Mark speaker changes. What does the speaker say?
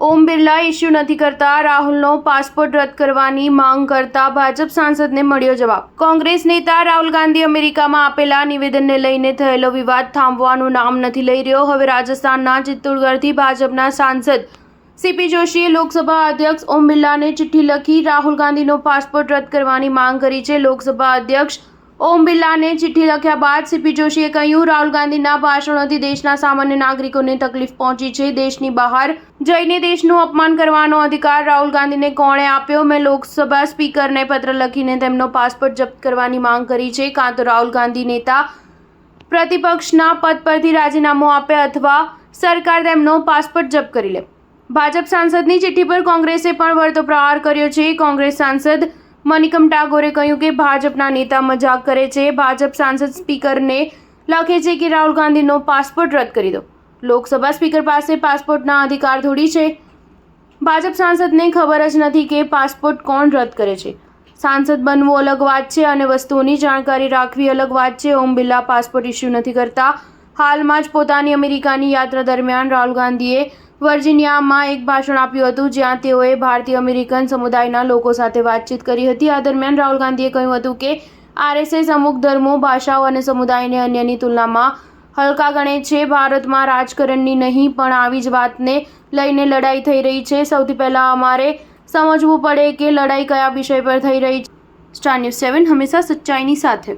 Speaker 1: Om Birla issue નથી કરતા, રાહુલનો passport રદ કરવાની માંગ કરતા ભાજપ સાંસદને મળ્યો જવાબ। કોંગ્રેસ નેતા રાહુલ ગાંધી અમેરિકામાં આપેલા નિવેદનને લઈને થયેલો વિવાદ થાંભવાનું નામ નથી લઈ રહ્યો। હવે રાજસ્થાનના ચિત્તોડગઢથી ભાજપના સાંસદ સીપી જોશીએ લોકસભા અધ્યક્ષ ઓમ બિરલાને ચિઠ્ઠી લખી રાહુલ ગાંધીનો પાસપોર્ટ રદ કરવાની માંગ કરી છે। લોકસભા અધ્યક્ષ ઓમ બિરલાને ચિઠ્ઠી લખ્યા બાદ સીપી જોશીએ કહ્યું, રાહુલ ગાંધીના ભાષણોથી દેશના સામાન્ય નાગરિકોને તકલીફ પહોંચી છે। દેશની બહાર જઈને દેશનું અપમાન કરવાનો અધિકાર રાહુલ ગાંધીને કોણે આપ્યો? મેં લોકસભા સ્પીકરને પત્ર લખીને તેમનો પાસપોર્ટ જપ્ત કરવાની માંગ કરી છે। કાં તો રાહુલ ગાંધી નેતા પ્રતિપક્ષના પદ પરથી રાજીનામું આપે અથવા સરકાર તેમનો પાસપોર્ટ જપ્ત કરી લે। ભાજપ સાંસદની ચિઠ્ઠી પર કોંગ્રેસે પણ વળતો પ્રહાર કર્યો છે। કોંગ્રેસ સાંસદ મનિકમ ટાગોરે કહ્યું કે ભાજપના નેતા મજાક કરે છે। ભાજપ સાંસદ સ્પીકરને લખે છે કે રાહુલ ગાંધીનો પાસપોર્ટ રદ કરી દો। લોકસભા સ્પીકર પાસે પાસપોર્ટના અધિકાર થોડી છે। ભાજપ સાંસદને ખબર જ નથી કે પાસપોર્ટ કોણ રદ કરે છે। સાંસદ બનવું અલગ વાત છે અને વસ્તુઓની જાણકારી રાખવી અલગ વાત છે। ઓમ બિરલા પાસપોર્ટ ઇસ્યુ નથી કરતા। હાલમાં જ પોતાની અમેરિકાની યાત્રા દરમિયાન રાહુલ ગાંધીએ વર્જિનિયામાં એક ભાષણ આપ્યું હતું, જ્યાં તેઓએ ભારતીય અમેરિકન સમુદાયના લોકો સાથે વાતચીત કરી હતી। આ દરમિયાન રાહુલ ગાંધીએ કહ્યું હતું કે આરએસએસ અમુક ધર્મો, ભાષાઓ અને સમુદાયને અન્યની તુલનામાં હલકા ગણે છે। ભારતમાં રાજકારણની નહીં પણ આવી જ વાતને લઈને લડાઈ થઈ રહી છે। સૌથી પહેલાં અમારે સમજવું પડે કે લડાઈ કયા વિષય પર થઈ રહી છે। સ્ટાર ન્યૂઝ 7 હંમેશા સચ્ચાઈની સાથે।